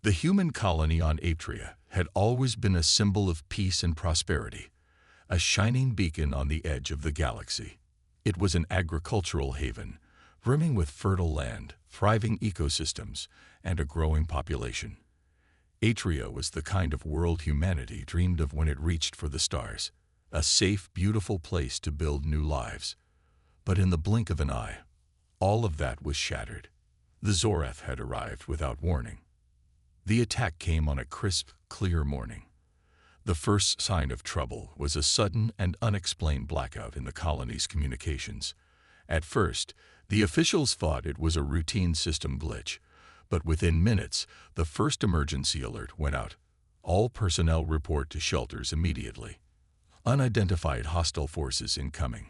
The human colony on Atria had always been a symbol of peace and prosperity, a shining beacon on the edge of the galaxy. It was an agricultural haven, brimming with fertile land, thriving ecosystems, and a growing population. Atria was the kind of world humanity dreamed of when it reached for the stars, a safe, beautiful place to build new lives. But in the blink of an eye, all of that was shattered. The Zorath had arrived without warning. The attack came on a crisp, clear morning. The first sign of trouble was a sudden and unexplained blackout in the colony's communications. At first, the officials thought it was a routine system glitch, but within minutes, the first emergency alert went out. All personnel report to shelters immediately. Unidentified hostile forces incoming.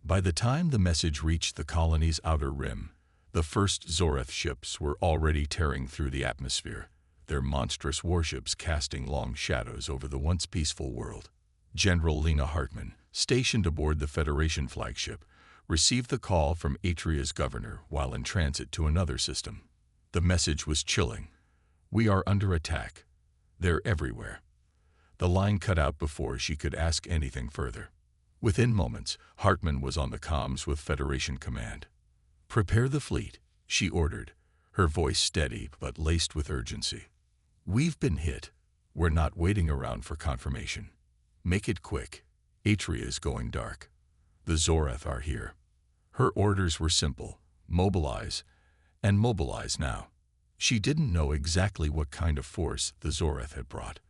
By the time the message reached the colony's outer rim, the first Zorath ships were already tearing through the atmosphere, their monstrous warships casting long shadows over the once peaceful world. General Lena Hartman, stationed aboard the Federation flagship, received the call from Atria's governor while in transit to another system. The message was chilling. "We are under attack. They're everywhere." The line cut out before she could ask anything further. Within moments, Hartman was on the comms with Federation Command. "Prepare the fleet," she ordered, her voice steady but laced with urgency. "We've been hit. We're not waiting around for confirmation. Make it quick. Atria is going dark. The Zorath are here." Her orders were simple: mobilize, and mobilize now. She didn't know exactly what kind of force the Zorath had brought,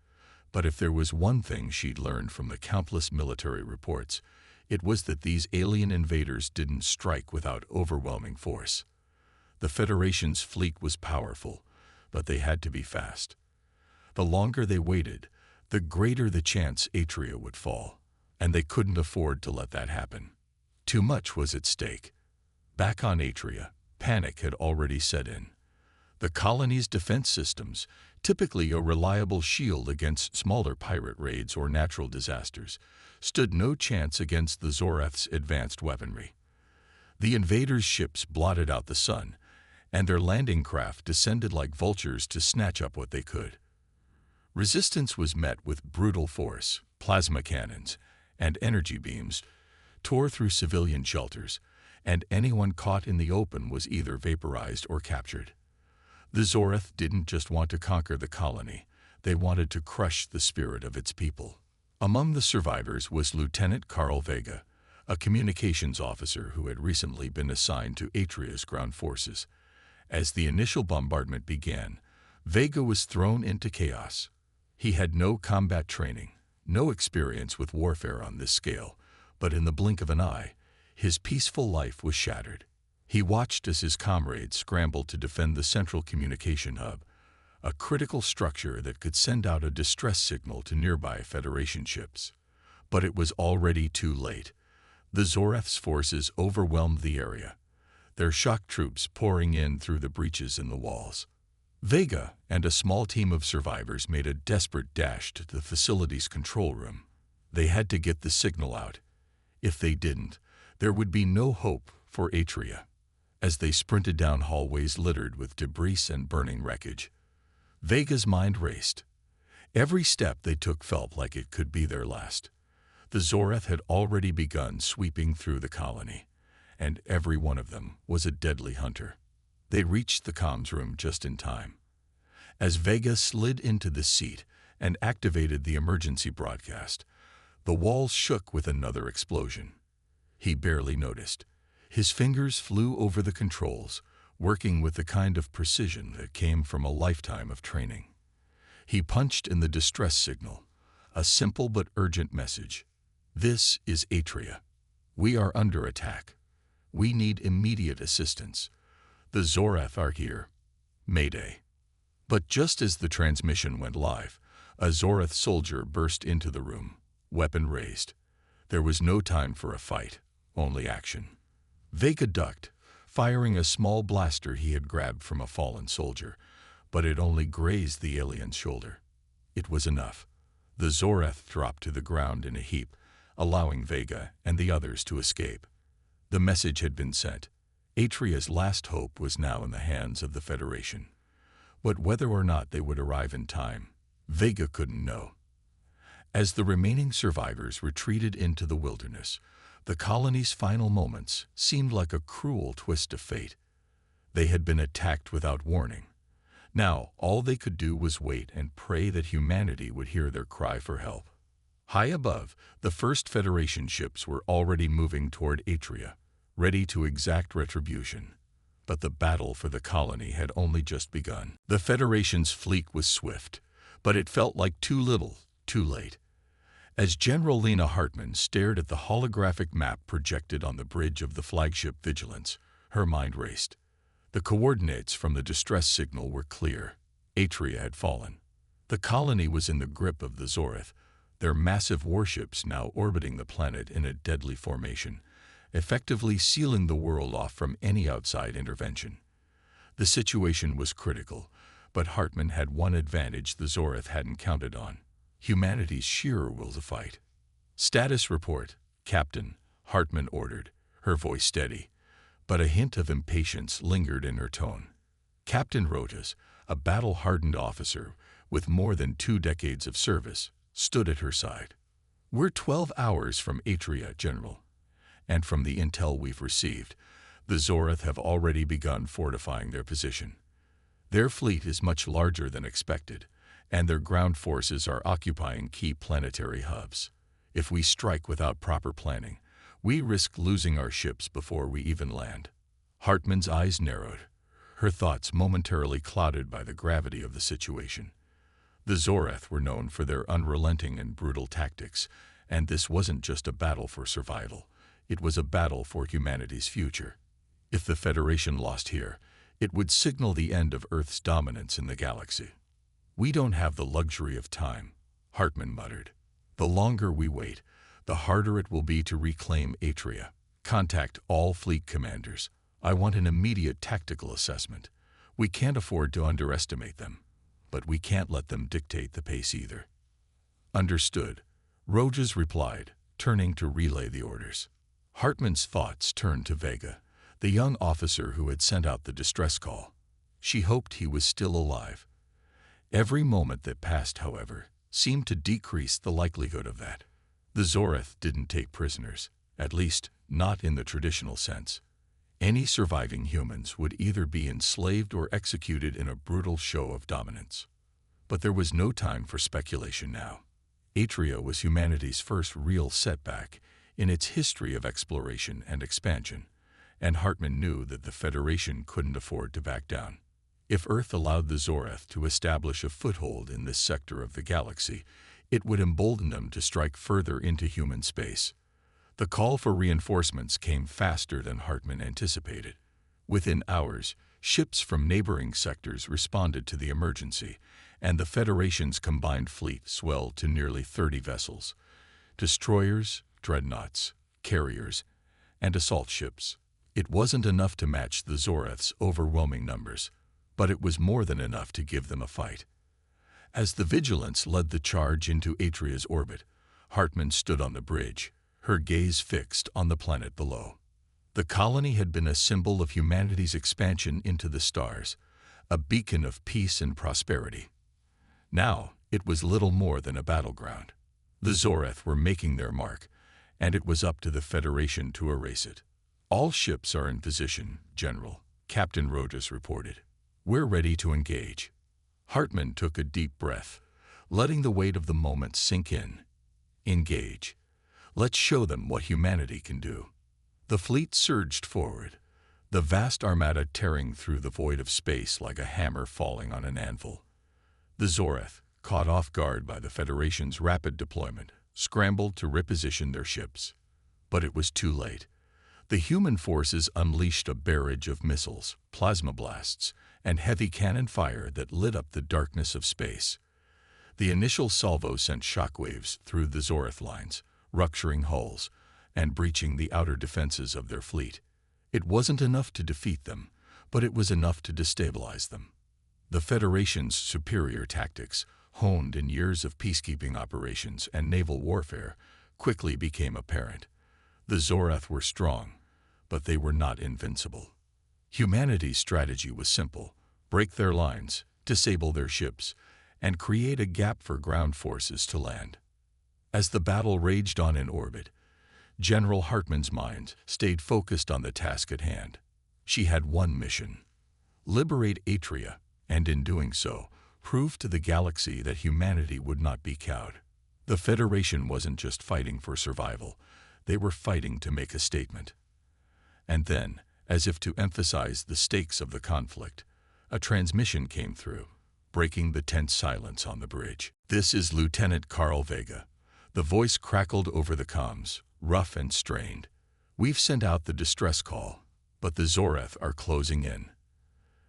but if there was one thing she'd learned from the countless military reports, it was that these alien invaders didn't strike without overwhelming force. The Federation's fleet was powerful, but they had to be fast. The longer they waited, the greater the chance Atria would fall, and they couldn't afford to let that happen. Too much was at stake. Back on Atria, panic had already set in. The colony's defense systems, typically a reliable shield against smaller pirate raids or natural disasters, stood no chance against the Zorath's advanced weaponry. The invaders' ships blotted out the sun, and their landing craft descended like vultures to snatch up what they could. Resistance was met with brutal force. Plasma cannons and energy beams tore through civilian shelters, and anyone caught in the open was either vaporized or captured. The Zorath didn't just want to conquer the colony, they wanted to crush the spirit of its people. Among the survivors was Lieutenant Carl Vega, a communications officer who had recently been assigned to Atria's ground forces. As the initial bombardment began, Vega was thrown into chaos. He had no combat training, no experience with warfare on this scale, but in the blink of an eye, his peaceful life was shattered. He watched as his comrades scrambled to defend the central communication hub, a critical structure that could send out a distress signal to nearby Federation ships. But it was already too late. The Zorath's forces overwhelmed the area, their shock troops pouring in through the breaches in the walls. Vega and a small team of survivors made a desperate dash to the facility's control room. They had to get the signal out. If they didn't, there would be no hope for Atria. As they sprinted down hallways littered with debris and burning wreckage, Vega's mind raced. Every step they took felt like it could be their last. The Zorath had already begun sweeping through the colony, and every one of them was a deadly hunter. They reached the comms room just in time. As Vega slid into the seat and activated the emergency broadcast, the walls shook with another explosion. He barely noticed. His fingers flew over the controls, working with the kind of precision that came from a lifetime of training. He punched in the distress signal, a simple but urgent message. "This is Atria. We are under attack. We need immediate assistance. The Zorath are here. Mayday." But just as the transmission went live, a Zorath soldier burst into the room, weapon raised. There was no time for a fight, only action. Vega ducked, firing a small blaster he had grabbed from a fallen soldier, but it only grazed the alien's shoulder. It was enough. The Zorath dropped to the ground in a heap, allowing Vega and the others to escape. The message had been sent. Atria's last hope was now in the hands of the Federation. But whether or not they would arrive in time, Vega couldn't know. As the remaining survivors retreated into the wilderness, the colony's final moments seemed like a cruel twist of fate. They had been attacked without warning. Now, all they could do was wait and pray that humanity would hear their cry for help. High above, the first Federation ships were already moving toward Atria, ready to exact retribution. But the battle for the colony had only just begun. The Federation's fleet was swift, but it felt like too little, too late. As General Lena Hartman stared at the holographic map projected on the bridge of the flagship Vigilance, her mind raced. The coordinates from the distress signal were clear. Atria had fallen. The colony was in the grip of the Zoreth, their massive warships now orbiting the planet in a deadly formation, effectively sealing the world off from any outside intervention. The situation was critical, but Hartman had one advantage the Zoreth hadn't counted on: humanity's sheer will to fight. "Status report, Captain," Hartman ordered, her voice steady, but a hint of impatience lingered in her tone. Captain Rojas, a battle-hardened officer with more than 2 decades of service, stood at her side. "We're 12 hours from Atria, General. And from the intel we've received, the Zoreth have already begun fortifying their position. Their fleet is much larger than expected, and their ground forces are occupying key planetary hubs. If we strike without proper planning, we risk losing our ships before we even land." Hartman's eyes narrowed, her thoughts momentarily clouded by the gravity of the situation. The Zoreth were known for their unrelenting and brutal tactics, and this wasn't just a battle for survival. It was a battle for humanity's future. If the Federation lost here, it would signal the end of Earth's dominance in the galaxy. "We don't have the luxury of time," Hartman muttered. "The longer we wait, the harder it will be to reclaim Atria. Contact all fleet commanders. I want an immediate tactical assessment. We can't afford to underestimate them, but we can't let them dictate the pace either." "Understood," Rojas replied, turning to relay the orders. Hartman's thoughts turned to Vega, the young officer who had sent out the distress call. She hoped he was still alive. Every moment that passed, however, seemed to decrease the likelihood of that. The Zoreth didn't take prisoners, at least not in the traditional sense. Any surviving humans would either be enslaved or executed in a brutal show of dominance. But there was no time for speculation now. Atria was humanity's first real setback in its history of exploration and expansion, and Hartman knew that the Federation couldn't afford to back down. If Earth allowed the Zoreth to establish a foothold in this sector of the galaxy, it would embolden them to strike further into human space. The call for reinforcements came faster than Hartman anticipated. Within hours, ships from neighboring sectors responded to the emergency, and the Federation's combined fleet swelled to nearly 30 vessels: destroyers, dreadnoughts, carriers, and assault ships. It wasn't enough to match the Zoreth's overwhelming numbers, but it was more than enough to give them a fight. As the Vigilance led the charge into Atria's orbit, Hartman stood on the bridge, her gaze fixed on the planet below. The colony had been a symbol of humanity's expansion into the stars, a beacon of peace and prosperity. Now, it was little more than a battleground. The Zoreth were making their mark, and it was up to the Federation to erase it. "All ships are in position, General," Captain Rojas reported. "We're ready to engage." Hartman took a deep breath, letting the weight of the moment sink in. Engage. Let's show them what humanity can do. The fleet surged forward, the vast armada tearing through the void of space like a hammer falling on an anvil. The Zoreth, caught off guard by the Federation's rapid deployment, scrambled to reposition their ships. But it was too late. The human forces unleashed a barrage of missiles, plasma blasts, and heavy cannon fire that lit up the darkness of space. The initial salvo sent shockwaves through the Zoreth lines, rupturing hulls and breaching the outer defenses of their fleet. It wasn't enough to defeat them, but it was enough to destabilize them. The Federation's superior tactics, honed in years of peacekeeping operations and naval warfare, quickly became apparent. The Zoreth were strong, but they were not invincible. Humanity's strategy was simple: break their lines, disable their ships, and create a gap for ground forces to land. As the battle raged on in orbit, General Hartman's mind stayed focused on the task at hand. She had one mission: liberate Atria, and in doing so, prove to the galaxy that humanity would not be cowed. The Federation wasn't just fighting for survival, they were fighting to make a statement. And then, as if to emphasize the stakes of the conflict, a transmission came through, breaking the tense silence on the bridge. "This is Lieutenant Carl Vega." The voice crackled over the comms, rough and strained. "We've sent out the distress call, but the Zorath are closing in.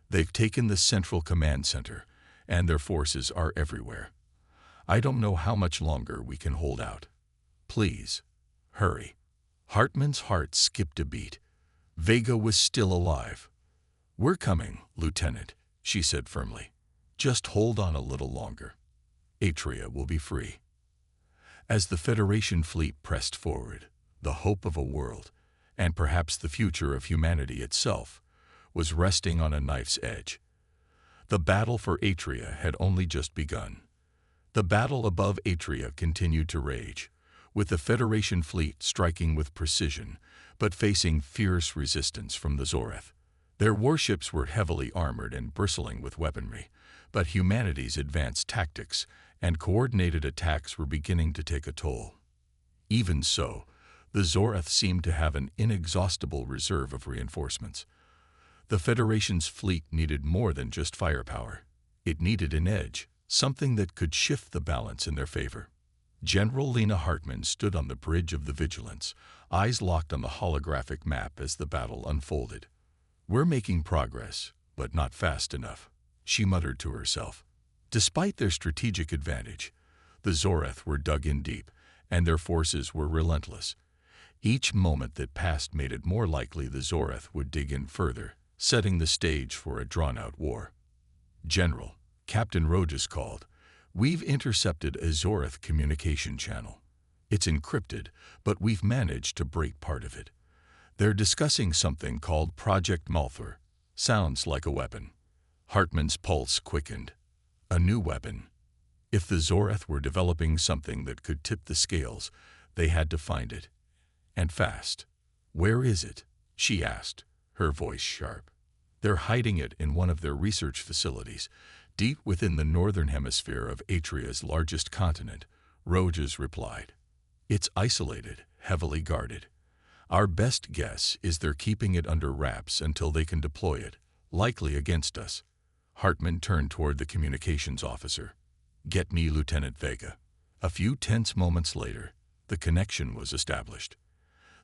They've taken the central command center, and their forces are everywhere. I don't know how much longer we can hold out. Please, hurry." Hartman's heart skipped a beat. Vega was still alive. "We're coming, Lieutenant," she said firmly. "Just hold on a little longer. Atria will be free." As the Federation fleet pressed forward, the hope of a world, and perhaps the future of humanity itself, was resting on a knife's edge. The battle for Atria had only just begun. The battle above Atria continued to rage, with the Federation fleet striking with precision, but facing fierce resistance from the Zorath. Their warships were heavily armored and bristling with weaponry, but humanity's advanced tactics and coordinated attacks were beginning to take a toll. Even so, the Zorath seemed to have an inexhaustible reserve of reinforcements. The Federation's fleet needed more than just firepower. It needed an edge, something that could shift the balance in their favor. General Lena Hartman stood on the bridge of the Vigilance, eyes locked on the holographic map as the battle unfolded. "We're making progress, but not fast enough," she muttered to herself. Despite their strategic advantage, the Zorath were dug in deep, and their forces were relentless. Each moment that passed made it more likely the Zorath would dig in further, setting the stage for a drawn-out war. "General," Captain Rojas called, "we've intercepted a Zorath communication channel. It's encrypted, but we've managed to break part of it. They're discussing something called Project Malthor. Sounds like a weapon." Hartman's pulse quickened. A new weapon. If the Zorath were developing something that could tip the scales, they had to find it. And fast. "Where is it?" she asked, her voice sharp. "They're hiding it in one of their research facilities, deep within the northern hemisphere of Atria's largest continent," Rojas replied. "It's isolated, heavily guarded. Our best guess is they're keeping it under wraps until they can deploy it, likely against us." Hartman turned toward the communications officer. "Get me Lieutenant Vega." A few tense moments later, the connection was established.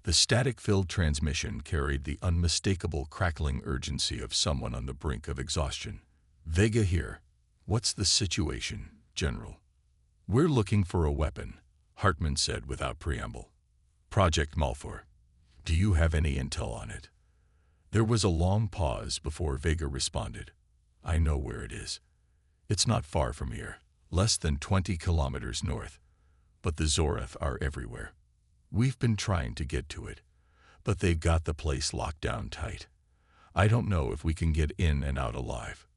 The static-filled transmission carried the unmistakable crackling urgency of someone on the brink of exhaustion. "Vega here. What's the situation, General?" "We're looking for a weapon," Hartman said without preamble. "Project Malthor. Do you have any intel on it?" There was a long pause before Vega responded. "I know where it is. It's not far from here, less than 20 kilometers north. But the Zorath are everywhere. We've been trying to get to it, but they've got the place locked down tight. I don't know if we can get in and out alive."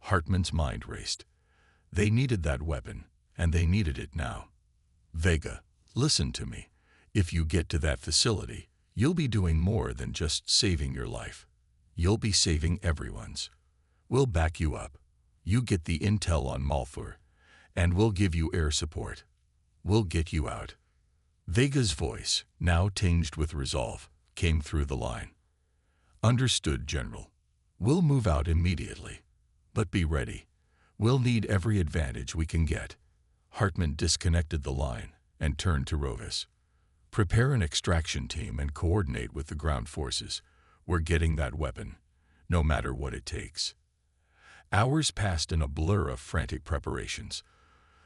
Hartman's mind raced. They needed that weapon, and they needed it now. "Vega, listen to me. If you get to that facility, you'll be doing more than just saving your life. You'll be saving everyone's. We'll back you up. You get the intel on Malthor, and we'll give you air support. We'll get you out." Vega's voice, now tinged with resolve, came through the line. "Understood, General. We'll move out immediately. But be ready. We'll need every advantage we can get." Hartman disconnected the line and turned to Rovis. "Prepare an extraction team and coordinate with the ground forces. We're getting that weapon, no matter what it takes." Hours passed in a blur of frantic preparations.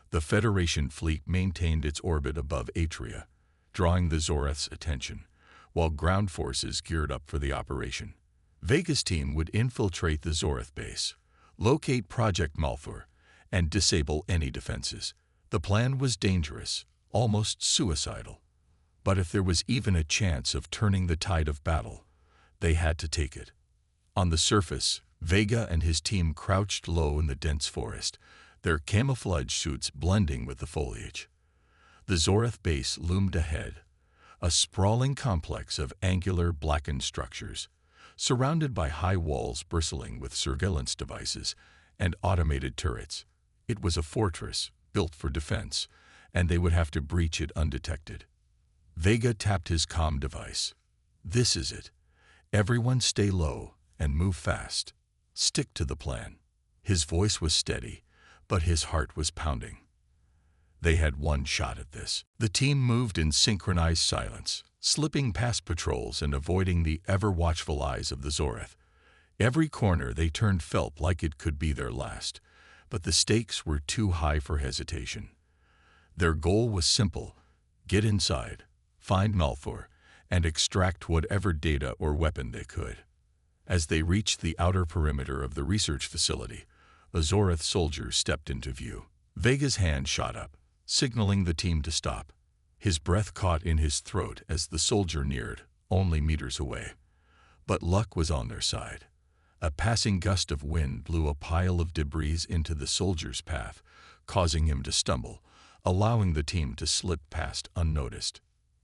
The Federation fleet maintained its orbit above Atria, drawing the Zorath's attention, while ground forces geared up for the operation. Vega's team would infiltrate the Zorath base, locate Project Malthor, and disable any defenses. The plan was dangerous, almost suicidal. But if there was even a chance of turning the tide of battle, they had to take it. On the surface, Vega and his team crouched low in the dense forest, their camouflage suits blending with the foliage. The Zorath base loomed ahead, a sprawling complex of angular, blackened structures, surrounded by high walls bristling with surveillance devices and automated turrets. It was a fortress built for defense, and they would have to breach it undetected. Vega tapped his comm device. "This is it. Everyone stay low and move fast. Stick to the plan." His voice was steady, but his heart was pounding. They had one shot at this. The team moved in synchronized silence, slipping past patrols and avoiding the ever-watchful eyes of the Zorath. Every corner they turned felt like it could be their last, but the stakes were too high for hesitation. Their goal was simple: get inside, find Malfour, and extract whatever data or weapon they could. As they reached the outer perimeter of the research facility, a Zorath soldier stepped into view. Vega's hand shot up, signaling the team to stop. His breath caught in his throat as the soldier neared, only meters away. But luck was on their side. A passing gust of wind blew a pile of debris into the soldier's path, causing him to stumble, allowing the team to slip past unnoticed.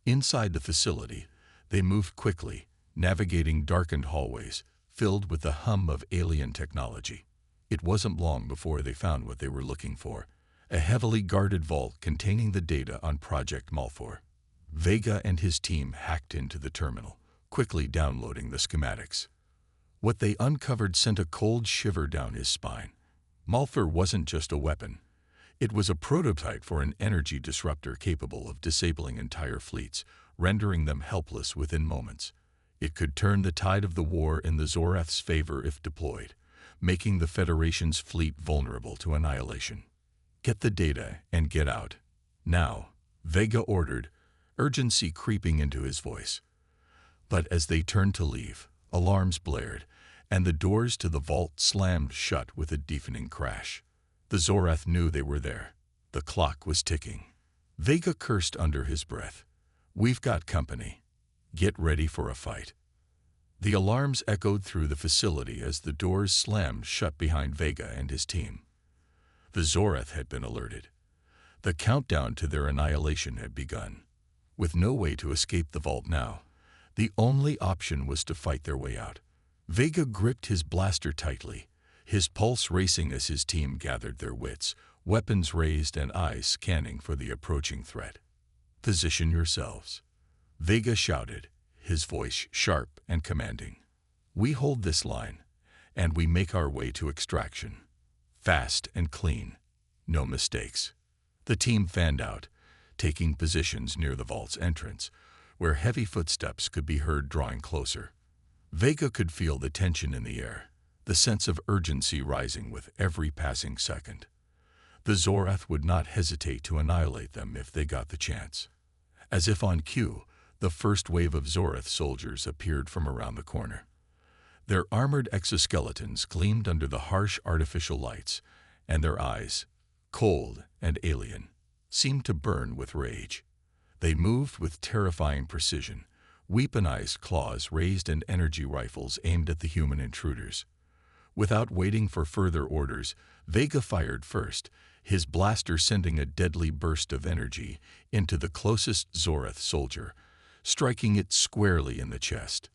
Inside the facility, they moved quickly, navigating darkened hallways filled with the hum of alien technology. It wasn't long before they found what they were looking for: a heavily guarded vault containing the data on Project Malfour. Vega and his team hacked into the terminal, quickly downloading the schematics. What they uncovered sent a cold shiver down his spine. Malfour wasn't just a weapon. It was a prototype for an energy disruptor capable of disabling entire fleets, rendering them helpless within moments. It could turn the tide of the war in the Zorath's favor if deployed, making the Federation's fleet vulnerable to annihilation. "Get the data and get out. Now," Vega ordered, urgency creeping into his voice. But as they turned to leave, alarms blared, and the doors to the vault slammed shut with a deafening crash. The Zorath knew they were there. The clock was ticking. Vega cursed under his breath. "We've got company. Get ready for a fight." The alarms echoed through the facility as the doors slammed shut behind Vega and his team. The Zorath had been alerted. The countdown to their annihilation had begun. With no way to escape the vault now, the only option was to fight their way out. Vega gripped his blaster tightly, his pulse racing as his team gathered their wits, weapons raised and eyes scanning for the approaching threat. "Position yourselves," Vega shouted, his voice sharp and commanding. "We hold this line, and we make our way to extraction. Fast and clean. No mistakes." The team fanned out, taking positions near the vault's entrance, where heavy footsteps could be heard drawing closer. Vega could feel the tension in the air, the sense of urgency rising with every passing second. The Zorath would not hesitate to annihilate them if they got the chance. As if on cue, the first wave of Zorath soldiers appeared from around the corner. Their armored exoskeletons gleamed under the harsh artificial lights, and their eyes, cold and alien, seemed to burn with rage. They moved with terrifying precision, weaponized claws raised and energy rifles aimed at the human intruders. Without waiting for further orders, Vega fired first, his blaster sending a deadly burst of energy into the closest Zorath soldier, striking it squarely in the chest.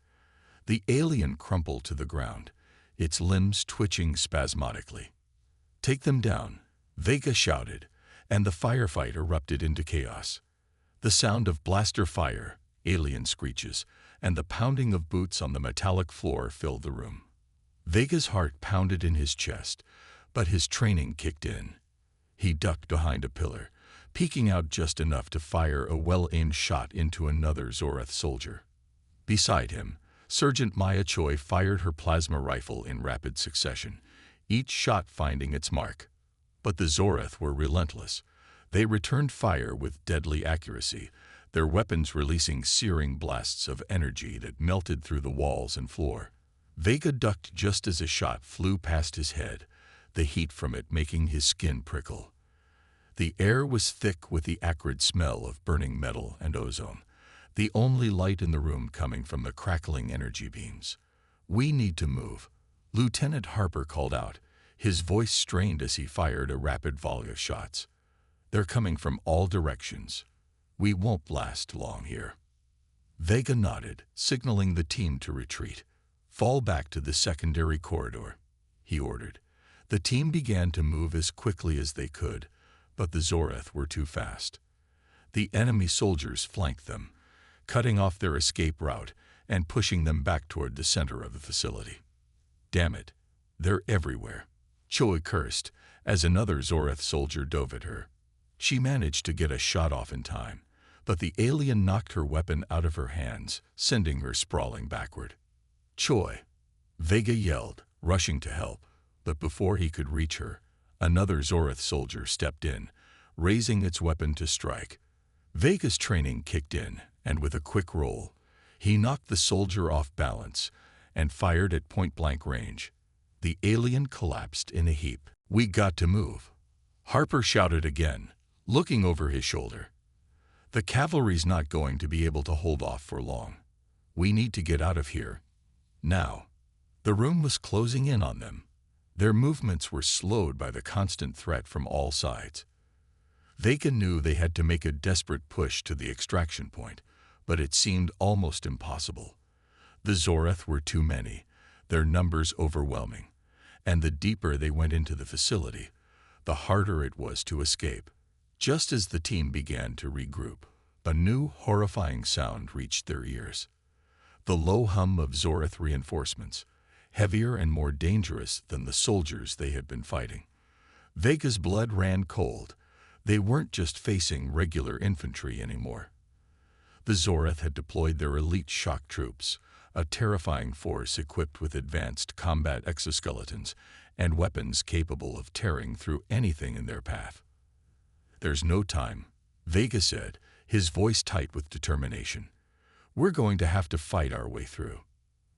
The alien crumpled to the ground, its limbs twitching spasmodically. "Take them down," Vega shouted, and the firefight erupted into chaos. The sound of blaster fire, alien screeches, and the pounding of boots on the metallic floor filled the room. Vega's heart pounded in his chest, but his training kicked in. He ducked behind a pillar, peeking out just enough to fire a well-aimed shot into another Zorath soldier. Beside him, Sergeant Maya Choi fired her plasma rifle in rapid succession, each shot finding its mark. But the Zorath were relentless. They returned fire with deadly accuracy, their weapons releasing searing blasts of energy that melted through the walls and floor. Vega ducked just as a shot flew past his head, the heat from it making his skin prickle. The air was thick with the acrid smell of burning metal and ozone, the only light in the room coming from the crackling energy beams. "We need to move. Lieutenant Harper called out, his voice strained as he fired a rapid volley of shots. "They're coming from all directions. We won't last long here." Vega nodded, signaling the team to retreat. "Fall back to the secondary corridor," he ordered. The team began to move as quickly as they could, but the Zorath were too fast. The enemy soldiers flanked them, cutting off their escape route and pushing them back toward the center of the facility. "Damn it, they're everywhere," Choi cursed as another Zorath soldier dove at her. She managed to get a shot off in time, but the alien knocked her weapon out of her hands, sending her sprawling backward. "Choi!" Vega yelled, rushing to help, but before he could reach her, another Zorath soldier stepped in, raising its weapon to strike. Vega's training kicked in, and with a quick roll, he knocked the soldier off balance and fired at point-blank range. The alien collapsed in a heap. "We got to move," Harper shouted again, looking over his shoulder. "The cavalry's not going to be able to hold off for long. We need to get out of here now." The room was closing in on them. Their movements were slowed by the constant threat from all sides. Vega knew they had to make a desperate push to the extraction point, but it seemed almost impossible. The Zorath were too many, their numbers overwhelming, and the deeper they went into the facility, the harder it was to escape. Just as the team began to regroup, a new horrifying sound reached their ears. The low hum of Zorath reinforcements, heavier and more dangerous than the soldiers they had been fighting. Vega's blood ran cold. They weren't just facing regular infantry anymore. The Zorath had deployed their elite shock troops, a terrifying force equipped with advanced combat exoskeletons and weapons capable of tearing through anything in their path. "There's no time," Vega said, his voice tight with determination. "We're going to have to fight our way through."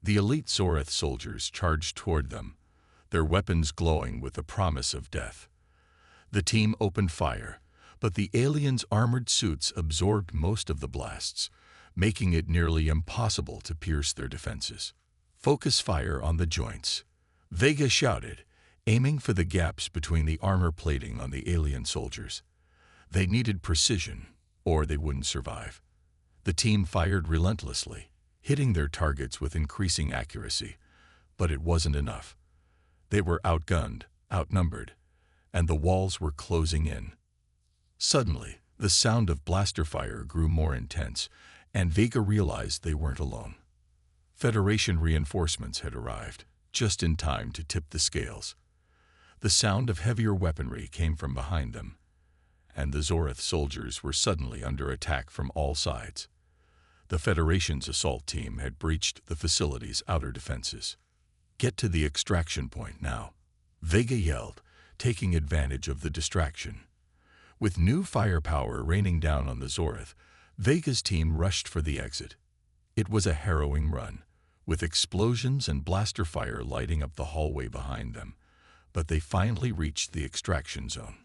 The elite Zorath soldiers charged toward them, their weapons glowing with the promise of death. The team opened fire, but the aliens' armored suits absorbed most of the blasts, making it nearly impossible to pierce their defenses. "Focus fire on the joints," Vega shouted, aiming for the gaps between the armor plating on the alien soldiers. They needed precision, or they wouldn't survive. The team fired relentlessly, hitting their targets with increasing accuracy, but it wasn't enough. They were outgunned, outnumbered, and the walls were closing in. Suddenly, the sound of blaster fire grew more intense, and Vega realized they weren't alone. Federation reinforcements had arrived, just in time to tip the scales. The sound of heavier weaponry came from behind them, and the Zorath soldiers were suddenly under attack from all sides. The Federation's assault team had breached the facility's outer defenses. "Get to the extraction point now," Vega yelled, taking advantage of the distraction. With new firepower raining down on the Zorath, Vega's team rushed for the exit. It was a harrowing run, with explosions and blaster fire lighting up the hallway behind them, but they finally reached the extraction zone.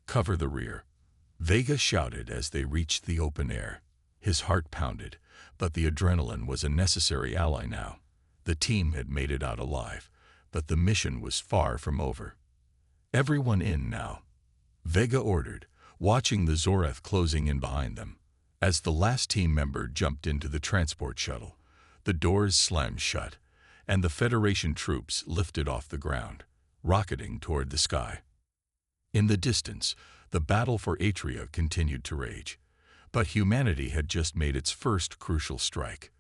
"Cover the rear," Vega shouted as they reached the open air. His heart pounded, but the adrenaline was a necessary ally now. The team had made it out alive, but the mission was far from over. "Everyone in now," Vega ordered, watching the Zorath closing in behind them. As the last team member jumped into the transport shuttle, the doors slammed shut, and the Federation troops lifted off the ground, rocketing toward the sky. In the distance, the battle for Atria continued to rage, but humanity had just made its first crucial strike.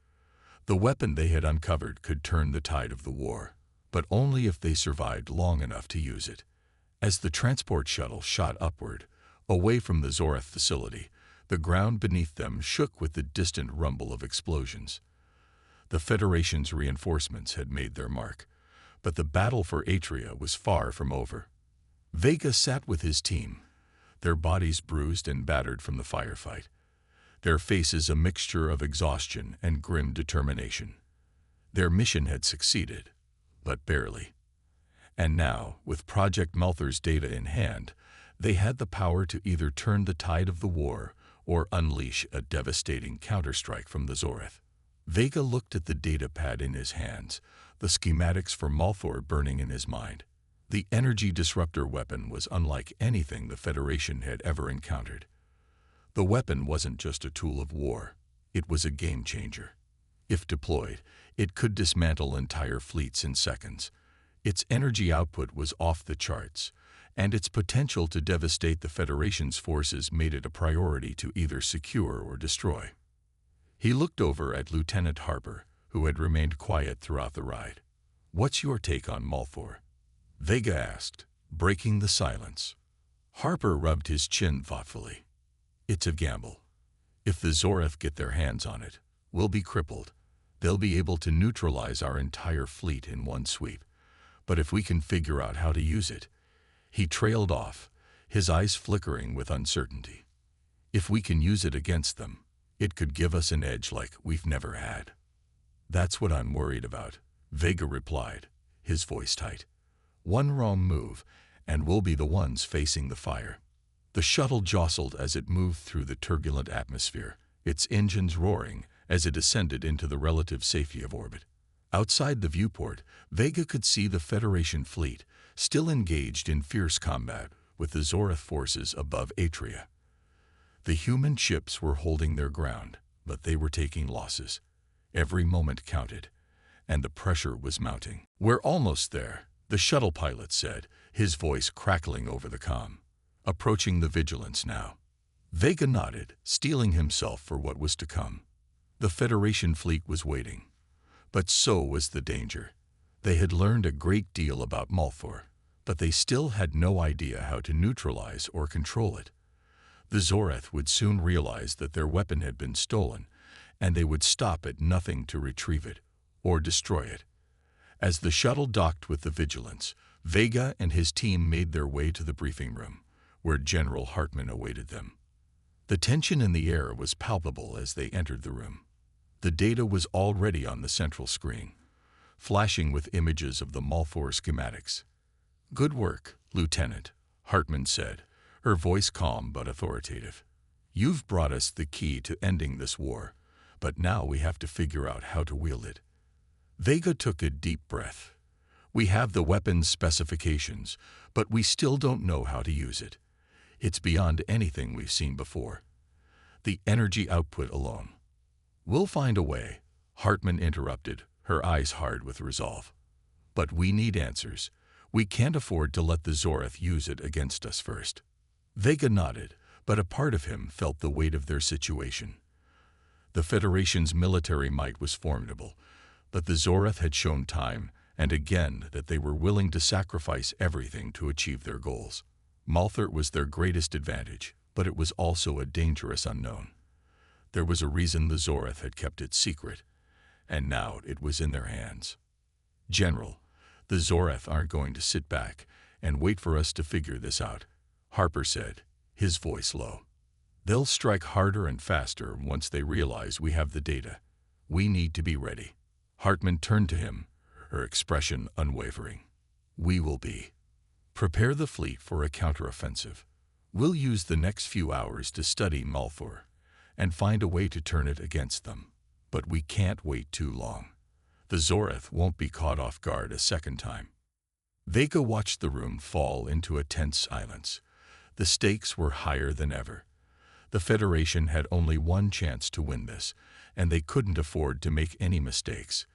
The weapon they had uncovered could turn the tide of the war, but only if they survived long enough to use it. As the transport shuttle shot upward, away from the Zorath facility, the ground beneath them shook with the distant rumble of explosions. The Federation's reinforcements had made their mark, but the battle for Atria was far from over. Vega sat with his team, their bodies bruised and battered from the firefight, their faces a mixture of exhaustion and grim determination. Their mission had succeeded, but barely. And now, with Project Malthor's data in hand, they had the power to either turn the tide of the war or unleash a devastating counterstrike from the Zorath. Vega looked at the data pad in his hands, the schematics for Malthor burning in his mind. The energy disruptor weapon was unlike anything the Federation had ever encountered. The weapon wasn't just a tool of war, it was a game changer. If deployed, it could dismantle entire fleets in seconds. Its energy output was off the charts, and its potential to devastate the Federation's forces made it a priority to either secure or destroy. He looked over at Lieutenant Harper, who had remained quiet throughout the ride. "What's your take on Malthor?" Vega asked, breaking the silence. Harper rubbed his chin thoughtfully. "It's a gamble. If the Zorath get their hands on it, we'll be crippled. They'll be able to neutralize our entire fleet in one sweep. But if we can figure out how to use it..." He trailed off, his eyes flickering with uncertainty. "If we can use it against them, it could give us an edge like we've never had." "That's what I'm worried about," Vega replied, his voice tight. "One wrong move, and we'll be the ones facing the fire." The shuttle jostled as it moved through the turbulent atmosphere, its engines roaring as it ascended into the relative safety of orbit. Outside the viewport, Vega could see the Federation fleet, still engaged in fierce combat with the Zorath forces above Atria. The human ships were holding their ground, but they were taking losses. Every moment counted, and the pressure was mounting. "We're almost there," the shuttle pilot said, his voice crackling over the comm. "Approaching the Vigilance now." Vega nodded, steeling himself for what was to come. The Federation fleet was waiting. But so was the danger. They had learned a great deal about Malthor, but they still had no idea how to neutralize or control it. The Zorath would soon realize that their weapon had been stolen, and they would stop at nothing to retrieve it or destroy it. As the shuttle docked with the Vigilance, Vega and his team made their way to the briefing room, where General Hartman awaited them. The tension in the air was palpable as they entered the room. The data was already on the central screen, flashing with images of the Malthor schematics. "Good work, Lieutenant," Hartman said, her voice calm but authoritative. "You've brought us the key to ending this war, but now we have to figure out how to wield it." Vega took a deep breath. "We have the weapon's specifications, but we still don't know how to use it. It's beyond anything we've seen before. The energy output alone..." "We'll find a way," Hartman interrupted, her eyes hard with resolve. "But we need answers. We can't afford to let the Zorath use it against us first." Vega nodded, but a part of him felt the weight of their situation. The Federation's military might was formidable, but the Zorath had shown time and again that they were willing to sacrifice everything to achieve their goals. Malthor was their greatest advantage, but it was also a dangerous unknown. There was a reason the Zorath had kept it secret, and now it was in their hands. "General, the Zorath aren't going to sit back and wait for us to figure this out," Harper said, his voice low. "They'll strike harder and faster once they realize we have the data. We need to be ready." Hartman turned to him, her expression unwavering. "We will be. Prepare the fleet for a counteroffensive. We'll use the next few hours to study Malthor and find a way to turn it against them. But we can't wait too long. The Zorath won't be caught off guard a second time." Vega watched the room fall into a tense silence. The stakes were higher than ever. The Federation had only one chance to win this, and they couldn't afford to make any mistakes.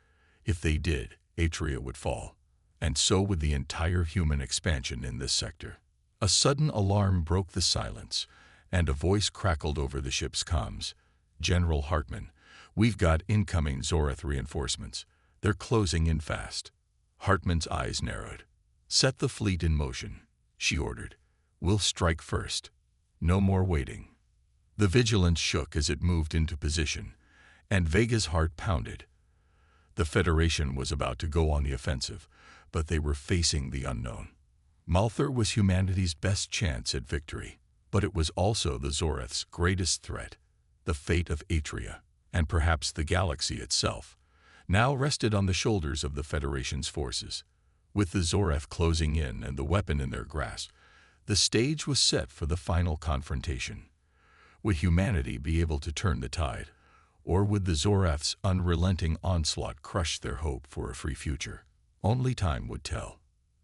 If they did, Atria would fall, and so would the entire human expansion in this sector. A sudden alarm broke the silence, and a voice crackled over the ship's comms. "General Hartman, we've got incoming Zorath reinforcements. They're closing in fast." Hartman's eyes narrowed. "Set the fleet in motion," she ordered. "We'll strike first. No more waiting." The Vigilance shook as it moved into position, and Vega's heart pounded. The Federation was about to go on the offensive, but they were facing the unknown. Malthor was humanity's best chance at victory, but it was also the Zorath's greatest threat. The fate of Atria, and perhaps the galaxy itself, now rested on the shoulders of the Federation's forces. With the Zorath closing in and the weapon in their grasp, the stage was set for the final confrontation. Would humanity be able to turn the tide, Or would the Zorath's unrelenting onslaught crush their hope for a free future? Only time would tell.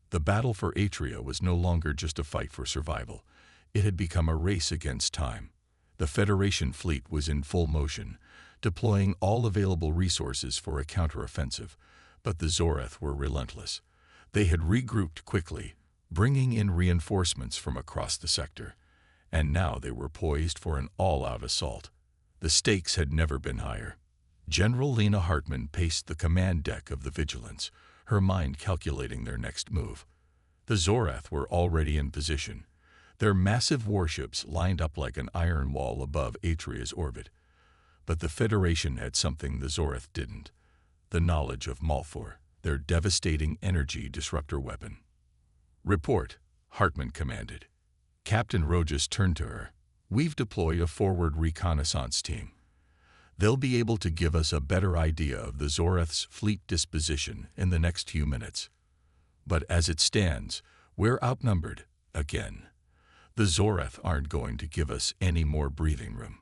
The battle for Atria was no longer just a fight for survival. It had become a race against time. The Federation fleet was in full motion, deploying all available resources for a counteroffensive, but the Zorath were relentless. They had regrouped quickly, bringing in reinforcements from across the sector, and now they were poised for an all-out assault. The stakes had never been higher. General Lena Hartman paced the command deck of the Vigilance, her mind calculating their next move. The Zorath were already in position, their massive warships lined up like an iron wall above Atria's orbit. But the Federation had something the Zorath didn't: the knowledge of Malthor, their devastating energy disruptor weapon. "Report," Hartman commanded. Captain Rojas turned to her. "We've deployed a forward reconnaissance team. They'll be able to give us a better idea of the Zorath's fleet disposition in the next few minutes. But as it stands, we're outnumbered again. The Zorath aren't going to give us any more breathing room."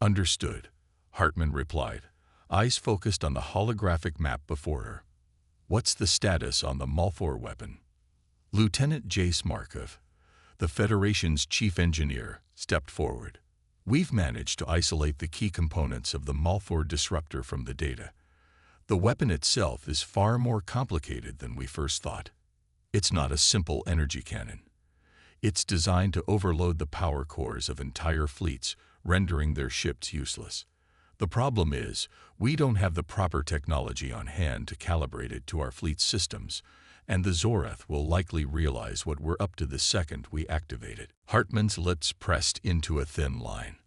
"Understood," Hartman replied, eyes focused on the holographic map before her. "What's the status on the Malthor weapon?" Lieutenant Jace Markov, the Federation's chief engineer, stepped forward. "We've managed to isolate the key components of the Malthor disruptor from the data. The weapon itself is far more complicated than we first thought. It's not a simple energy cannon. It's designed to overload the power cores of entire fleets, rendering their ships useless. The problem is, we don't have the proper technology on hand to calibrate it to our fleet's systems, and the Zorath will likely realize what we're up to the second we activate it." Hartman's lips pressed into a thin line.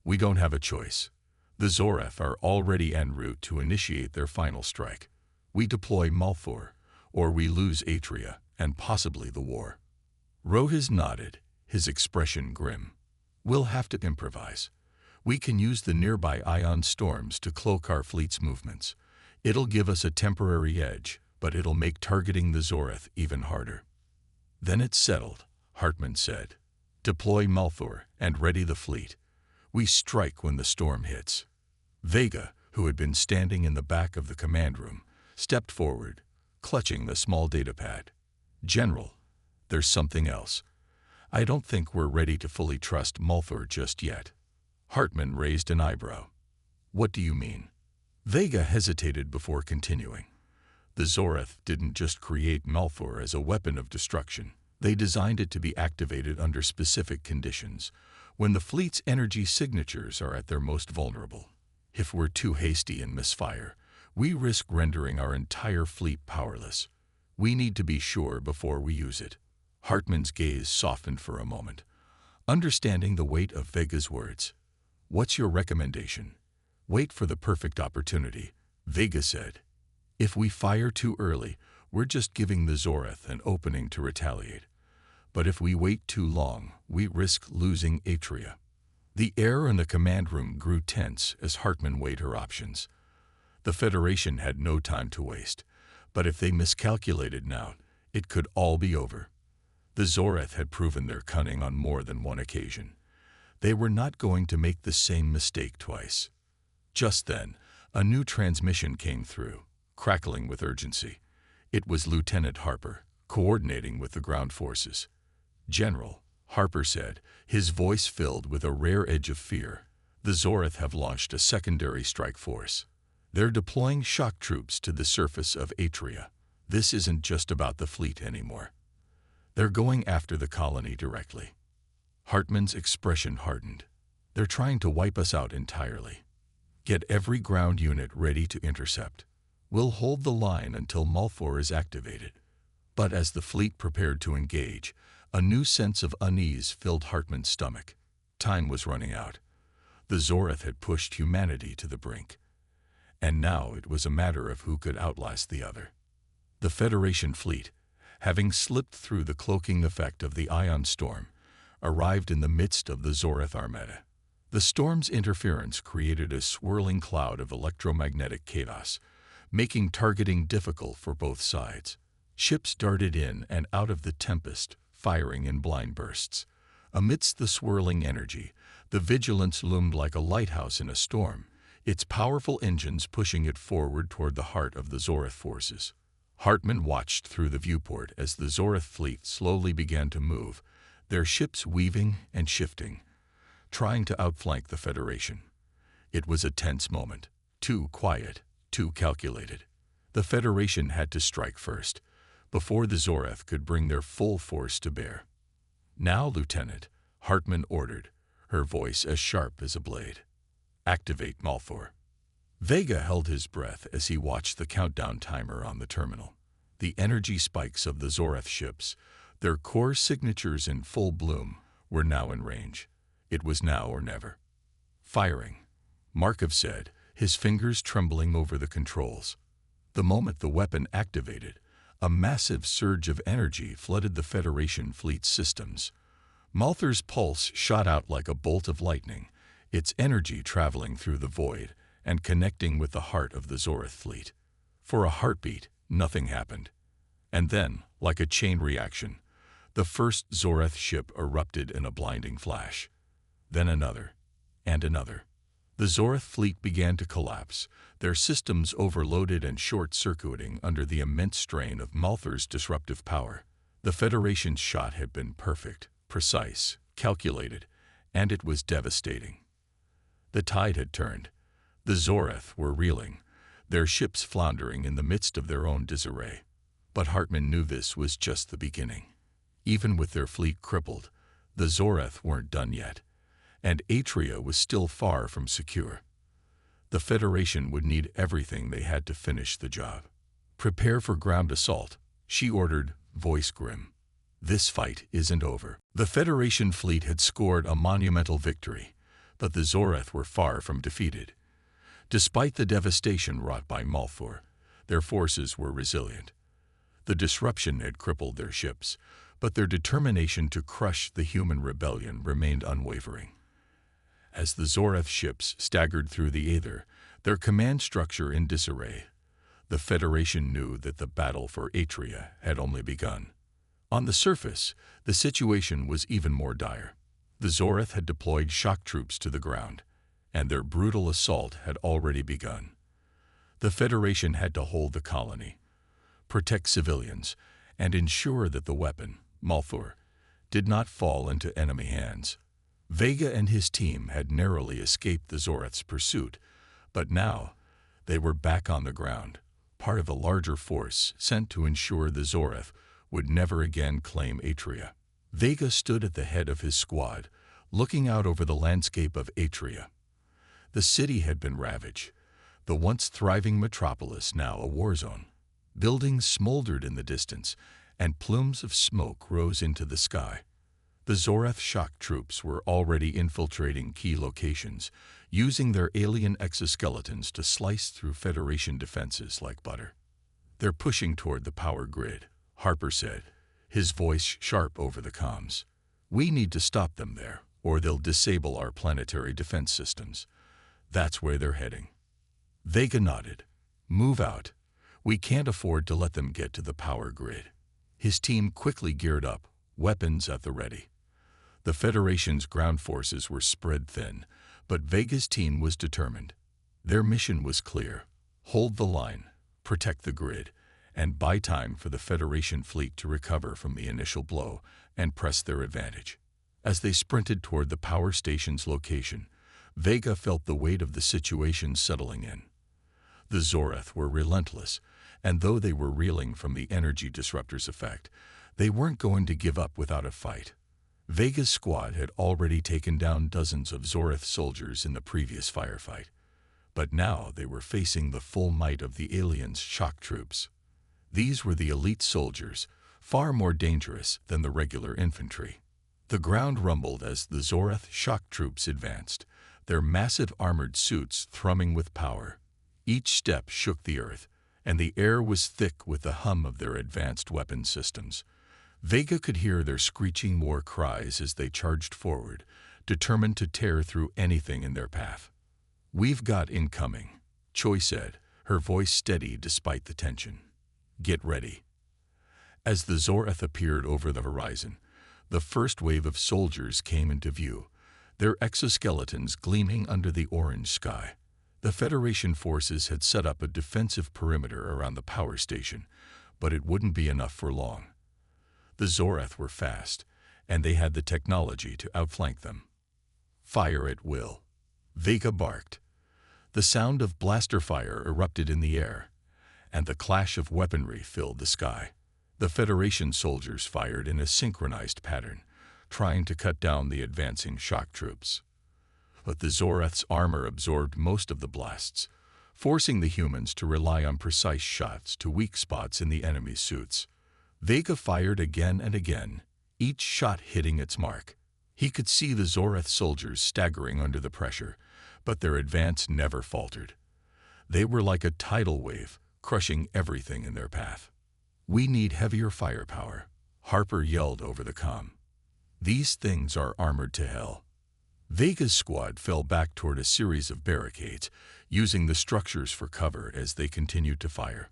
"We don't have a choice. The Zorath are already en route to initiate their final strike. We deploy Malthor, or we lose Atria, and possibly the war." Rojas nodded, his expression grim. "We'll have to improvise. We can use the nearby ion storms to cloak our fleet's movements. It'll give us a temporary edge, but it'll make targeting the Zorath even harder." "Then it's settled," Hartman said. "Deploy Malthor and ready the fleet. We strike when the storm hits." Vega, who had been standing in the back of the command room, stepped forward, clutching the small datapad. "General, there's something else. I don't think we're ready to fully trust Malthor just yet." Hartman raised an eyebrow. "What do you mean?" Vega hesitated before continuing. "The Zorath didn't just create Malthor as a weapon of destruction. They designed it to be activated under specific conditions, when the fleet's energy signatures are at their most vulnerable. If we're too hasty and misfire, we risk rendering our entire fleet powerless. We need to be sure before we use it." Hartman's gaze softened for a moment, understanding the weight of Vega's words. "What's your recommendation?" "Wait for the perfect opportunity," Vega said. "If we fire too early, we're just giving the Zorath an opening to retaliate. But if we wait too long, we risk losing Atria." The air in the command room grew tense as Hartman weighed her options. The Federation had no time to waste, but if they miscalculated now, it could all be over. The Zorath had proven their cunning on more than one occasion. They were not going to make the same mistake twice. Just then, a new transmission came through, crackling with urgency. It was Lieutenant Harper, coordinating with the ground forces. "General," Harper said, his voice filled with a rare edge of fear, "the Zorath have launched a secondary strike force. They're deploying shock troops to the surface of Atria. This isn't just about the fleet anymore. They're going after the colony directly." Hartman's expression hardened. "They're trying to wipe us out entirely. Get every ground unit ready to intercept. We'll hold the line until Malthor is activated." But as the fleet prepared to engage, a new sense of unease filled Hartman's stomach. Time was running out. The Zorath had pushed humanity to the brink, and now it was a matter of who could outlast the other. The Federation fleet, having slipped through the cloaking effect of the ion storm, arrived in the midst of the Zorath armada. The storm's interference created a swirling cloud of electromagnetic chaos, making targeting difficult for both sides. Ships darted in and out of the tempest, firing in blind bursts. Amidst the swirling energy, the Vigilance loomed like a lighthouse in a storm, its powerful engines pushing it forward toward the heart of the Zorath forces. Hartman watched through the viewport as the Zorath fleet slowly began to move, their ships weaving and shifting, trying to outflank the Federation. It was a tense moment, too quiet, too calculated. The Federation had to strike first, before the Zorath could bring their full force to bear. "Now, Lieutenant," Hartman ordered, her voice as sharp as a blade. "Activate Malthor." Vega held his breath as he watched the countdown timer on the terminal. The energy spikes of the Zorath ships, their core signatures in full bloom, were now in range. It was now or never. "Firing," Markov said, his fingers trembling over the controls. The moment the weapon activated, a massive surge of energy flooded the Federation fleet's systems. Malthor's pulse shot out like a bolt of lightning, its energy traveling through the void and connecting with the heart of the Zorath fleet. For a heartbeat, nothing happened. And then, like a chain reaction, the first Zorath ship erupted in a blinding flash. Then another, and another. The Zorath fleet began to collapse, their systems overloaded and short-circuiting under the immense strain of Malthor's disruptive power. The Federation's shot had been perfect, precise, calculated, and it was devastating. The tide had turned. The Zorath were reeling, their ships floundering in the midst of their own disarray. But Hartman knew this was just the beginning. Even with their fleet crippled, the Zorath weren't done yet, and Atria was still far from secure. The Federation would need everything they had to finish the job. "Prepare for ground assault," she ordered, voice grim. "This fight isn't over." The Federation fleet had scored a monumental victory, but the Zorath were far from defeated. Despite the devastation wrought by Malthor, their forces were resilient. The disruption had crippled their ships, but their determination to crush the human rebellion remained unwavering. As the Zorath ships staggered through the aether, their command structure in disarray, the Federation knew that the battle for Atria had only begun. On the surface, the situation was even more dire. The Zorath had deployed shock troops to the ground, and their brutal assault had already begun. The Federation had to hold the colony, protect civilians, and ensure that the weapon, Malthor, did not fall into enemy hands. Vega and his team had narrowly escaped the Zorath's pursuit, but now they were back on the ground, part of a larger force sent to ensure the Zorath would never again claim Atria. Vega stood at the head of his squad, looking out over the landscape of Atria. The city had been ravaged, the once thriving metropolis now a war zone. Buildings smoldered in the distance, and plumes of smoke rose into the sky. The Zorath shock troops were already infiltrating key locations, using their alien exoskeletons to slice through Federation defenses like butter. "They're pushing toward the power grid," Harper said, his voice sharp over the comms. "We need to stop them there, or they'll disable our planetary defense systems. That's where they're heading." Vega nodded. "Move out. We can't afford to let them get to the power grid." His team quickly geared up, weapons at the ready. The Federation's ground forces were spread thin, but Vega's team was determined. Their mission was clear: hold the line, protect the grid, and buy time for the Federation fleet to recover from the initial blow and press their advantage. As they sprinted toward the power station's location, Vega felt the weight of the situation settling in. The Zorath were relentless, and though they were reeling from the energy disruptor's effect, they weren't going to give up without a fight. Vega's squad had already taken down dozens of Zorath soldiers in the previous firefight, but now they were facing the full might of the aliens' shock troops. These were the elite soldiers, far more dangerous than the regular infantry. The ground rumbled as the Zorath shock troops advanced, their massive armored suits thrumming with power. Each step shook the earth, and the air was thick with the hum of their advanced weapon systems. Vega could hear their screeching war cries as they charged forward, determined to tear through anything in their path. "We've got incoming," Choi said, her voice steady despite the tension. "Get ready." As the Zorath appeared over the horizon, the first wave of soldiers came into view, their exoskeletons gleaming under the orange sky. The Federation forces had set up a defensive perimeter around the power station, but it wouldn't be enough for long. The Zorath were fast, and they had the technology to outflank them. Fire at will. Vega barked. The sound of blaster fire erupted in the air, and the clash of weaponry filled the sky. The Federation soldiers fired in a synchronized pattern, trying to cut down the advancing shock troops. But the Zorath's armor absorbed most of the blasts, forcing the humans to rely on precise shots to weak spots in the enemy's suits. Vega fired again and again, each shot hitting its mark. He could see the Zorath soldiers staggering under the pressure, but their advance never faltered. They were like a tidal wave, crushing everything in their path. "We need heavier firepower," Harper yelled over the comm. "These things are armored to hell." Vega's squad fell back toward a series of barricades, using the structures for cover as they continued to fire.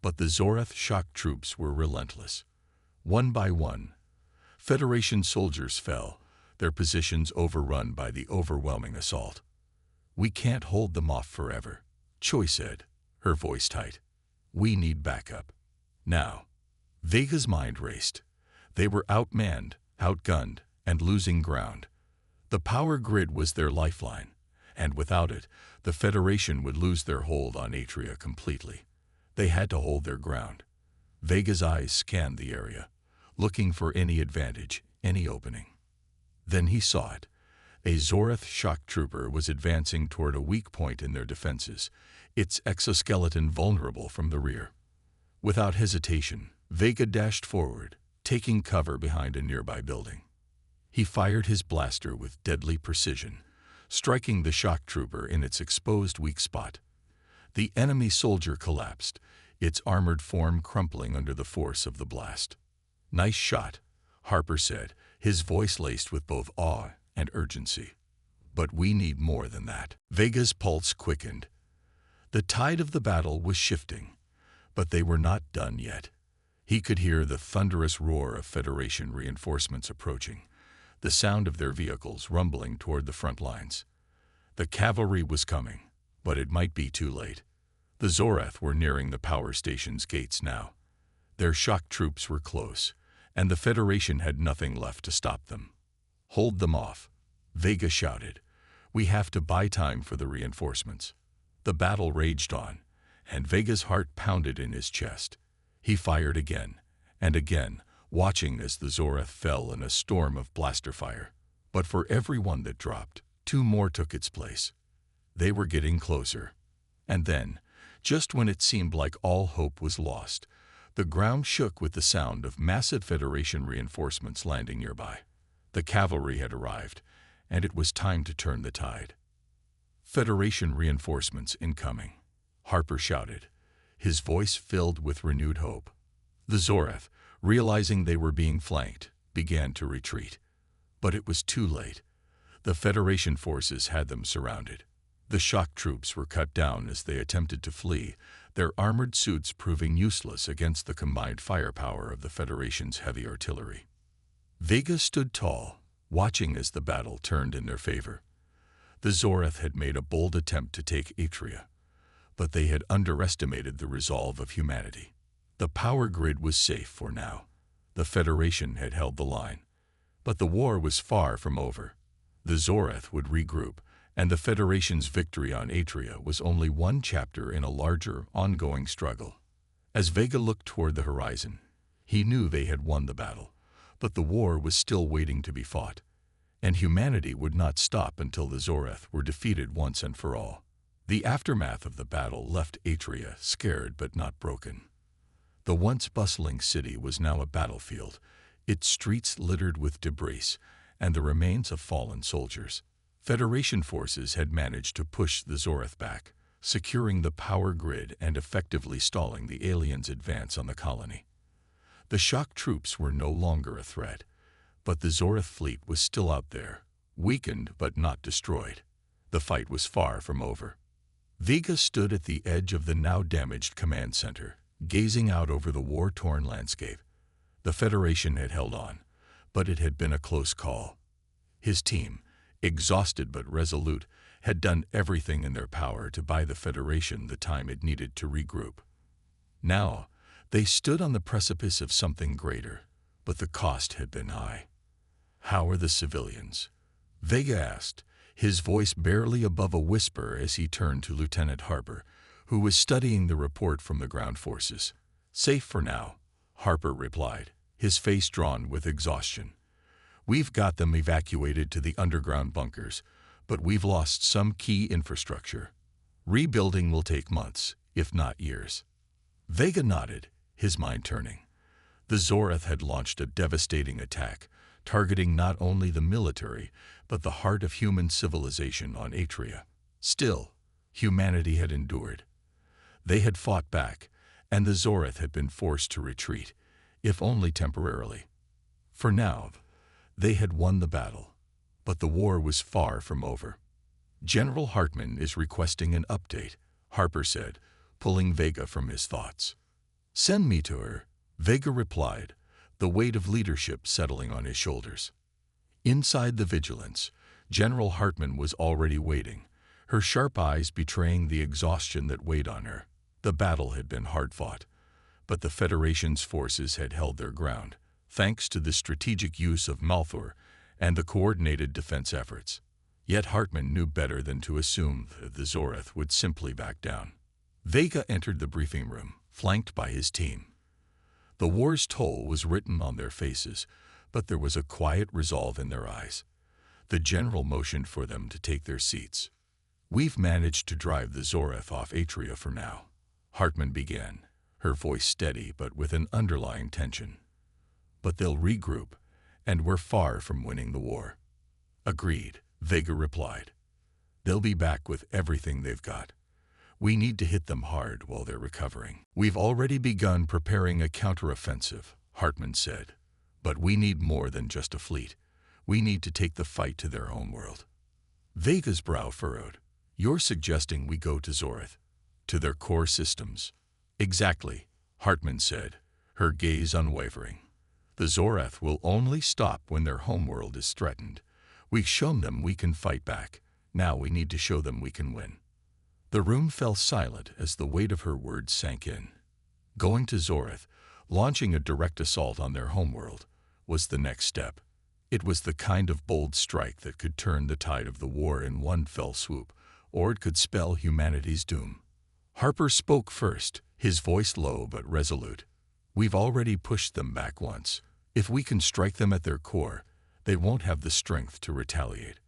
But the Zorath shock troops were relentless. One by one, Federation soldiers fell, their positions overrun by the overwhelming assault. "We can't hold them off forever," Choi said, her voice tight. "We need backup. Now." Vega's mind raced. They were outmanned, outgunned, and losing ground. The power grid was their lifeline, and without it, the Federation would lose their hold on Atria completely. They had to hold their ground. Vega's eyes scanned the area, looking for any advantage, any opening. Then he saw it. A Zorath shock trooper was advancing toward a weak point in their defenses, its exoskeleton vulnerable from the rear. Without hesitation, Vega dashed forward, taking cover behind a nearby building. He fired his blaster with deadly precision, striking the shock trooper in its exposed weak spot. The enemy soldier collapsed, its armored form crumpling under the force of the blast. "Nice shot," Harper said, his voice laced with both awe and urgency. "But we need more than that." Vega's pulse quickened. The tide of the battle was shifting, but they were not done yet. He could hear the thunderous roar of Federation reinforcements approaching, the sound of their vehicles rumbling toward the front lines. The cavalry was coming, but it might be too late. The Zorath were nearing the power station's gates now. Their shock troops were close, and the Federation had nothing left to stop them. "Hold them off," Vega shouted. "We have to buy time for the reinforcements." The battle raged on, and Vega's heart pounded in his chest. He fired again and again, watching as the Zorath fell in a storm of blaster fire. But for every one that dropped, two more took its place. They were getting closer. And then, just when it seemed like all hope was lost, the ground shook with the sound of massive Federation reinforcements landing nearby. The cavalry had arrived, and it was time to turn the tide. "Federation reinforcements incoming," Harper shouted, his voice filled with renewed hope. The Zorath, realizing they were being flanked, began to retreat. But it was too late. The Federation forces had them surrounded. The shock troops were cut down as they attempted to flee, their armored suits proving useless against the combined firepower of the Federation's heavy artillery. Vega stood tall, watching as the battle turned in their favor. The Zorath had made a bold attempt to take Atria, but they had underestimated the resolve of humanity. The power grid was safe for now. The Federation had held the line. But the war was far from over. The Zorath would regroup, and the Federation's victory on Atria was only one chapter in a larger, ongoing struggle. As Vega looked toward the horizon, he knew they had won the battle, but the war was still waiting to be fought, and humanity would not stop until the Zorath were defeated once and for all. The aftermath of the battle left Atria scared but not broken. The once bustling city was now a battlefield, its streets littered with debris and the remains of fallen soldiers. Federation forces had managed to push the Zorath back, securing the power grid and effectively stalling the aliens' advance on the colony. The shock troops were no longer a threat, but the Zorath fleet was still out there, weakened but not destroyed. The fight was far from over. Vega stood at the edge of the now damaged command center, gazing out over the war-torn landscape. The Federation had held on, but it had been a close call. His team, exhausted but resolute, had done everything in their power to buy the Federation the time it needed to regroup. Now, they stood on the precipice of something greater, but the cost had been high. "How are the civilians?" Vega asked, his voice barely above a whisper as he turned to Lieutenant Harper, who was studying the report from the ground forces. "Safe for now," Harper replied, his face drawn with exhaustion. "We've got them evacuated to the underground bunkers, but we've lost some key infrastructure. Rebuilding will take months, if not years." Vega nodded, his mind turning. The Zorath had launched a devastating attack, targeting not only the military, but the heart of human civilization on Atria. Still, humanity had endured. They had fought back, and the Zorath had been forced to retreat, if only temporarily. For now, they had won the battle, but the war was far from over. "General Hartman is requesting an update," Harper said, pulling Vega from his thoughts. "Send me to her," Vega replied, the weight of leadership settling on his shoulders. Inside the Vigilance, General Hartman was already waiting, her sharp eyes betraying the exhaustion that weighed on her. The battle had been hard-fought, but the Federation's forces had held their ground, thanks to the strategic use of Malthor and the coordinated defense efforts. Yet Hartman knew better than to assume that the Zorath would simply back down. Vega entered the briefing room, flanked by his team. The war's toll was written on their faces, but there was a quiet resolve in their eyes. The general motioned for them to take their seats. "We've managed to drive the Zorath off Atria for now," Hartman began, her voice steady but with an underlying tension. "But they'll regroup, and we're far from winning the war." "Agreed," Vega replied. "They'll be back with everything they've got. We need to hit them hard while they're recovering." "We've already begun preparing a counteroffensive," Hartman said. "But we need more than just a fleet. We need to take the fight to their homeworld." Vega's brow furrowed. "You're suggesting we go to Zorath? To their core systems?" "Exactly," Hartman said, her gaze unwavering. "The Zorath will only stop when their homeworld is threatened. We've shown them we can fight back. Now we need to show them we can win." The room fell silent as the weight of her words sank in. Going to Zorath, launching a direct assault on their homeworld, was the next step. It was the kind of bold strike that could turn the tide of the war in one fell swoop, or it could spell humanity's doom. Harper spoke first, his voice low but resolute. "We've already pushed them back once. If we can strike them at their core, they won't have the strength to retaliate.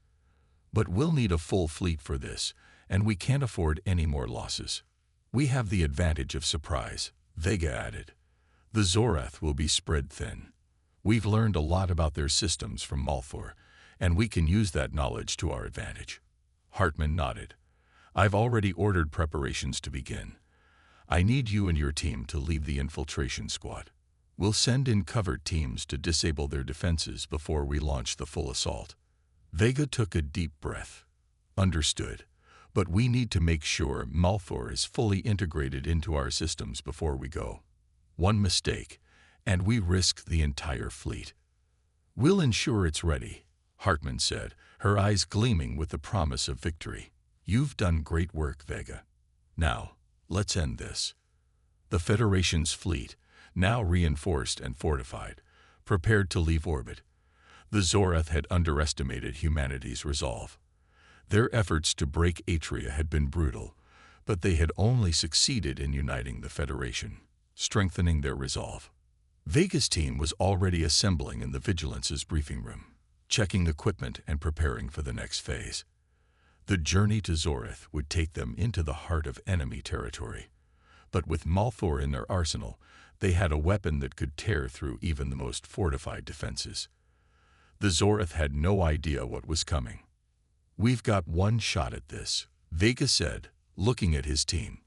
But we'll need a full fleet for this, and we can't afford any more losses. We have the advantage of surprise," Vega added. "The Zorath will be spread thin. We've learned a lot about their systems from Malthor, and we can use that knowledge to our advantage." Hartman nodded. "I've already ordered preparations to begin. I need you and your team to lead the infiltration squad. We'll send in covered teams to disable their defenses before we launch the full assault." Vega took a deep breath. "Understood. But we need to make sure Malthor is fully integrated into our systems before we go. One mistake, and we risk the entire fleet." "We'll ensure it's ready," Hartman said, her eyes gleaming with the promise of victory. "You've done great work, Vega. Now, let's end this." The Federation's fleet, now reinforced and fortified, prepared to leave orbit. The Zorath had underestimated humanity's resolve. Their efforts to break Atria had been brutal, but they had only succeeded in uniting the Federation, strengthening their resolve. Vega's team was already assembling in the Vigilance's briefing room, checking equipment and preparing for the next phase. The journey to Zorath would take them into the heart of enemy territory, but with Malthor in their arsenal, they had a weapon that could tear through even the most fortified defenses. The Zorath had no idea what was coming. "We've got one shot at this," Vega said, looking at his team.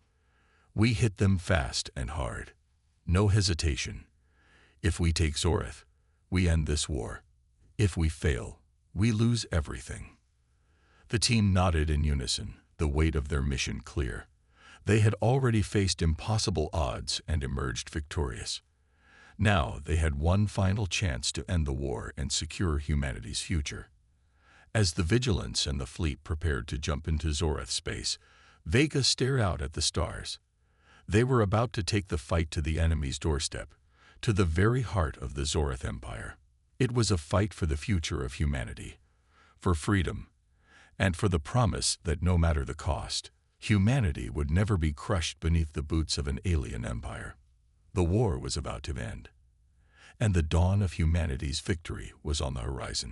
"We hit them fast and hard. No hesitation. If we take Zorath, we end this war. If we fail, we lose everything." The team nodded in unison, the weight of their mission clear. They had already faced impossible odds and emerged victorious. Now they had one final chance to end the war and secure humanity's future. As the Vigilance and the fleet prepared to jump into Zoreth space, Vega stared out at the stars. They were about to take the fight to the enemy's doorstep, to the very heart of the Zoreth Empire. It was a fight for the future of humanity, for freedom, and for the promise that no matter the cost, humanity would never be crushed beneath the boots of an alien empire. The war was about to end, and the dawn of humanity's victory was on the horizon.